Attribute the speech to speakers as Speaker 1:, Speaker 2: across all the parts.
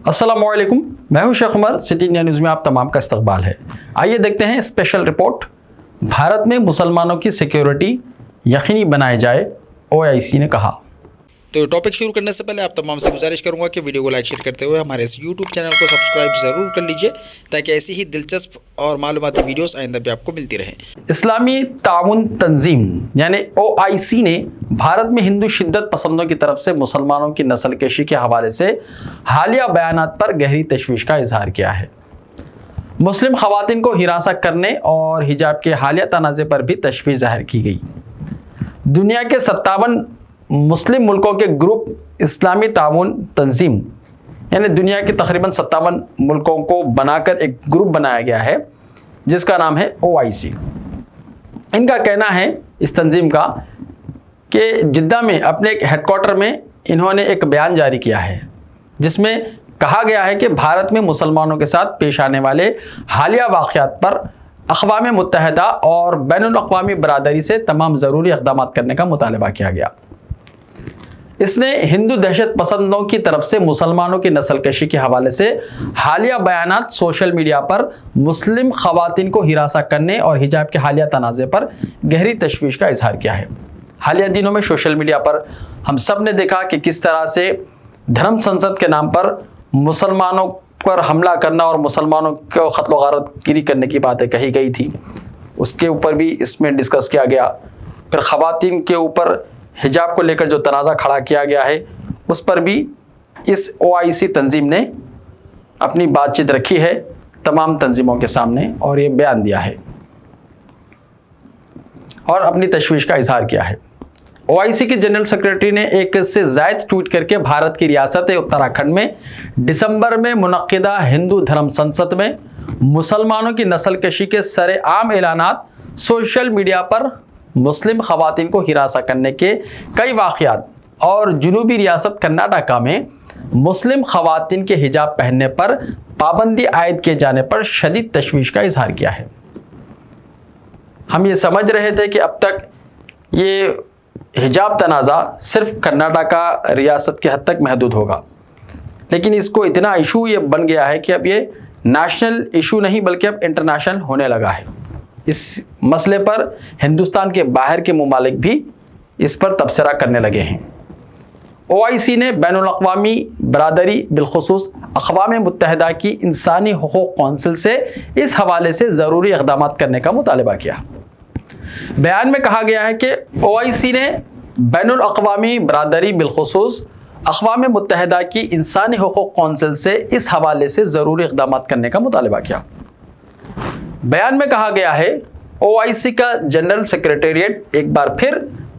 Speaker 1: अस्सलाम वालेकुम, मैं हूं Sheikh Umar. City India News में आप तमाम का इस्तकबाल है। आइए देखते हैं स्पेशल रिपोर्ट। भारत में मुसलमानों की सिक्योरिटी यकीनी बनाई जाए, ओआईसी ने कहा।
Speaker 2: तो टॉपिक शुरू करने से पहले आप तमाम से गुजारिश करूंगा कि वीडियो को लाइक शेयर करते हुए हमारे इस यूट्यूब चैनल को सब्सक्राइब ज़रूर कर लीजिए ताकि ऐसी ही दिलचस्प और मालूमाती वीडियोस आइंदा भी आपको मिलती रहे।
Speaker 1: इस्लामी ताउन तंजीम यानी ओआईसी ने भारत में हिंदू शिद्दत पसंदों की तरफ से मुसलमानों की नस्लकशी के हवाले से हालिया बयानात पर गहरी तशवीश का इजहार किया है। मुस्लिम खवातीन को हिरासा करने और हिजाब के हालिया तनाज़े पर भी तशवीश ज़ाहिर की गई। दुनिया के 57 मुस्लिम मुल्कों के ग्रुप इस्लामी ताउन तंजीम यानी दुनिया के तकरीबन 57 मुल्कों को बनाकर एक ग्रुप बनाया गया है जिसका नाम है ओआईसी। इनका कहना है इस तंजीम का कि जिद्दा में अपने एक हेडक्वार्टर में इन्होंने एक बयान जारी किया है जिसमें कहा गया है कि भारत में मुसलमानों के साथ पेश आने वाले हालिया वाक़यात पर अक़वाम मुत्तहिदा और बैनुल अक़वामी बरादरी से तमाम ज़रूरी इक़दाम करने का मुतालबा किया गया। इसने हिंदू दहशत पसंदों की तरफ से मुसलमानों की नस्लकशी के हवाले से हालिया बयानात सोशल मीडिया पर मुस्लिम खवातीन को हिरासा करने और हिजाब के हालिया तनाज़े पर गहरी तशवीश का इजहार किया है। हालिया दिनों में सोशल मीडिया पर हम सब ने देखा कि किस तरह से धर्म संसद के नाम पर मुसलमानों पर हमला करना और मुसलमानों को क़त्ल व गारतगिरी करने की बातें कही गई थी। उसके ऊपर भी इसमें डिस्कस किया गया। फिर खवातीन के ऊपर हिजाब को लेकर जो तनाज़ा खड़ा किया गया है उस पर भी इस ओआईसी तंजीम ने अपनी बातचीत रखी है तमाम तंजीमों के सामने और ये बयान दिया है और अपनी तशवीश का इजहार किया है। ओआईसी के जनरल सेक्रेटरी ने एक से ज़ायद ट्वीट करके भारत की रियासत उत्तराखंड में दिसंबर में मुनक्किदा हिंदू धर्म संसद में मुसलमानों की नस्लकशी के सरेआम ऐलानात सोशल मीडिया पर मुस्लिम खवातीन को हिरासा करने के कई वाक़यात और जुनूबी रियासत कर्नाटका में मुस्लिम खवातीन के हिजाब पहनने पर पाबंदी आयद किए जाने पर शदीद तशवीश का इजहार किया है। हम ये समझ रहे थे कि अब तक ये हिजाब तनाज़ा सिर्फ कर्नाटका रियासत के हद तक महदूद होगा, लेकिन इसको इतना इशू ये बन गया है कि अब ये नेशनल इशू नहीं बल्कि अब इंटरनेशनल होने लगा है। इस मसले पर हिंदुस्तान के बाहर के मुमालिक भी इस पर तबसरा करने लगे हैं। ओआईसी ने बैनुल अक़वामी बरादरी बिलखुसूस अक़वाम मुत्तहिदा की इंसानी हुकूक़ कौंसिल से इस हवाले से ज़रूरी इक़दाम करने का मुतालबा किया। बयान में कहा गया है कि ओआईसी ने बैनुल अक़वामी बरादरी बिलखुसूस अक़वाम मुत्तहिदा की इंसानी हुकूक़ कौंसिल से इस हवाले से ज़रूरी इक़दाम करने का मुतालबा किया। बयान में कहा गया है ओआईसी का जनरल सेक्रेटेरिएट एक बार फिर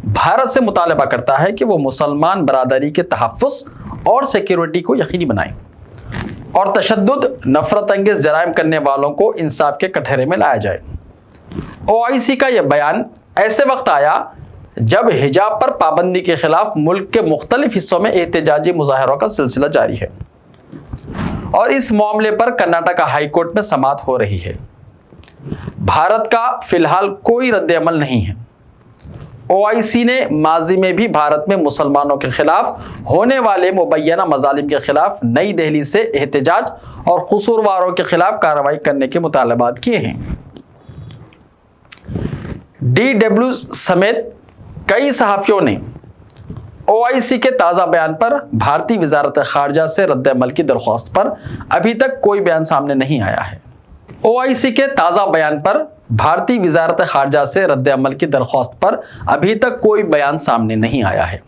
Speaker 1: भारत से मुतालबा करता है कि वो मुसलमान बरादरी के तहफ़्फ़ुज़ और सिक्योरिटी को यकीनी बनाए और तशद्दुद नफ़रत अंगेज़ जराइम करने वालों को इंसाफ के कटहरे में लाया जाए। ओआईसी का यह बयान ऐसे वक्त आया जब हिजाब पर पाबंदी के खिलाफ मुल्क के मुख्तलिफ हिस्सों में एहतजाजी मुजाहरों का सिलसिला जारी है और इस मामले पर कर्नाटका हाई कोर्ट में समाअत हो रही है। भारत का फिलहाल कोई रद्द अमल नहीं है। ओआईसी ने माजी में भी भारत में मुसलमानों के खिलाफ होने वाले मुबैना मजालिम के खिलाफ नई दिल्ली से एहतजाज और कसूरवारों के खिलाफ कार्रवाई करने के मुतालबात किए हैं। DW समेत कई सहाफ़ियों ने ओआईसी के ताज़ा बयान पर भारतीय वज़ारत ख़ारजा से रद्द अमल की दरख्वास्त पर अभी तक कोई बयान सामने नहीं आया है। ओआईसी के ताज़ा बयान पर भारतीय वज़ारत ख़ारजा से रद्द अमल की दरख्वास्त पर अभी तक कोई बयान सामने नहीं आया है।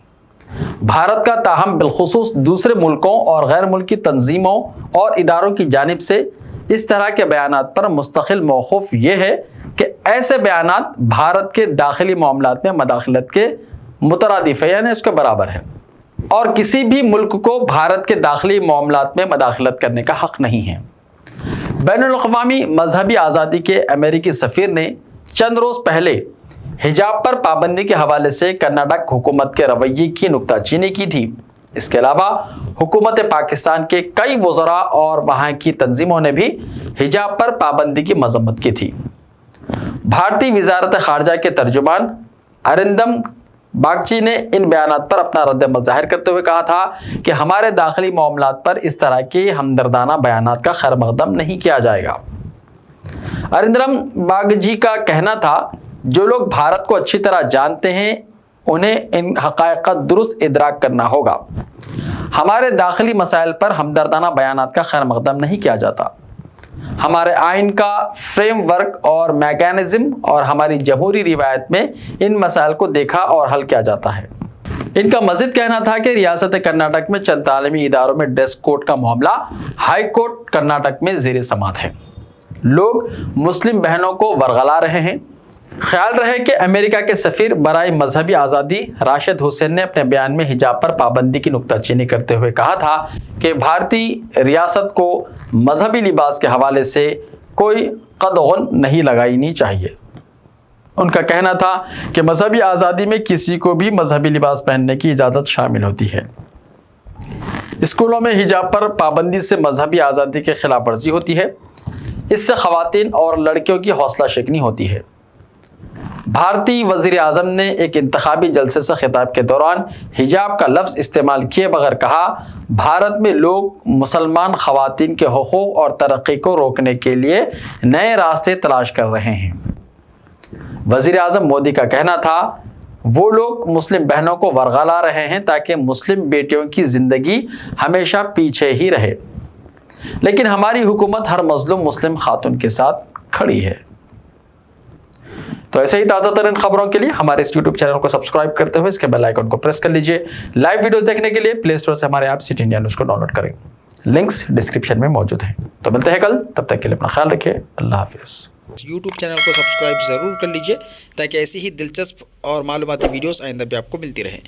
Speaker 1: भारत का ताहम बिलखुसूस दूसरे मुल्कों और गैर मुल्की तंजीमों और इदारों की जानिब से इस तरह के बयानात पर मुस्तकिल मौक़िफ़ ये है कि ऐसे बयानात भारत के दाखिली मामलात में मदाखलत के मुतरादिफ है यानी उसके बराबर है और किसी भी मुल्क को भारत के दाखिली मामलात में मदाखलत करने का हक़ नहीं है। बैनुल अक़वामी मजहबी आज़ादी के अमेरिकी सफ़ीर ने चंद रोज़ पहले हिजाब पर पाबंदी के हवाले से कर्नाटक हुकूमत के रवैये की नुक्ताचीनी की थी। इसके अलावा हुकूमत पाकिस्तान के कई वज़रा और वहाँ की तंजीमों ने भी हिजाब पर पाबंदी की मजम्मत की थी। भारतीय वज़ारत ख़ारजा के तर्जुमान अरिंदम बागची ने इन बयानात पर अपना रद्द-ए-अमल जाहिर करते हुए कहा था कि हमारे दाखिली मामलात पर इस तरह के हमदर्दाना बयानात का खैर मकदम नहीं किया जाएगा। अरिंदरम बागची का कहना था, जो लोग भारत को अच्छी तरह जानते हैं उन्हें इन हक़ाइक़ का दुरुस्त इदराक करना होगा। हमारे दाखिली मसाइल पर हमदर्दाना बयानात का खैर मकदम नहीं किया जाता। हमारे आइन का फ्रेमवर्क और मैकेनिज्म और हमारी जमहूरी रिवायत में इन मसाइल को देखा और हल किया जाता है। इनका मज़ीद कहना था कि रियासत कर्नाटक में चंद तालीमी इदारों में ड्रेस कोड का मामला हाई कोर्ट कर्नाटक में ज़ेर समाअत है। लोग मुस्लिम बहनों को वरगला रहे हैं। ख्याल रहे कि अमेरिका के सफ़ीर बराए मजहबी आज़ादी राशिद हुसैन ने अपने बयान में हिजाब पर पाबंदी की नुक्ताचीनी करते हुए कहा था कि भारतीय रियासत को मजहबी लिबास के हवाले से कोई कदगन नहीं लगानी चाहिए। उनका कहना था कि मजहबी आज़ादी में किसी को भी मजहबी लिबास पहनने की इजाज़त शामिल होती है। स्कूलों में हिजाब पर पाबंदी से मजहबी आज़ादी के खिलाफ वर्जी होती है। इससे ख़वातीन और लड़कियों की हौसला शिकनी होती है। भारतीय वज़ीर आज़म ने एक इंतखाबी जलसे से खिताब के दौरान हिजाब का लफ्ज़ इस्तेमाल किए बगैर कहा, भारत में लोग मुसलमान ख़वातीन के हुकूक़ और तरक्की को रोकने के लिए नए रास्ते तलाश कर रहे हैं। वज़ीर आज़म मोदी का कहना था, वो लोग मुस्लिम बहनों को वरगला रहे हैं ताकि मुस्लिम बेटियों की ज़िंदगी हमेशा पीछे ही रहे, लेकिन हमारी हुकूमत हर मज़लूम मुस्लिम खातून के साथ खड़ी है। तो ऐसे ही ताज़ा तरीन खबरों के लिए हमारे इस YouTube चैनल को सब्सक्राइब करते हुए इसके बेल आइकन को प्रेस कर लीजिए। लाइव वीडियोस देखने के लिए प्ले स्टोर से हमारे ऐप सिटी इंडिया न्यूज़ को डाउनलोड करें। लिंक्स डिस्क्रिप्शन में मौजूद हैं। तो मिलते हैं कल, तब तक के लिए अपना ख्याल रखिए। अल्लाह हाफिज़।
Speaker 2: YouTube चैनल को सब्सक्राइब ज़रूर कर लीजिए ताकि ऐसी ही दिलचस्प और मालूमाती वीडियोस आइंदा भी आपको मिलती रहे।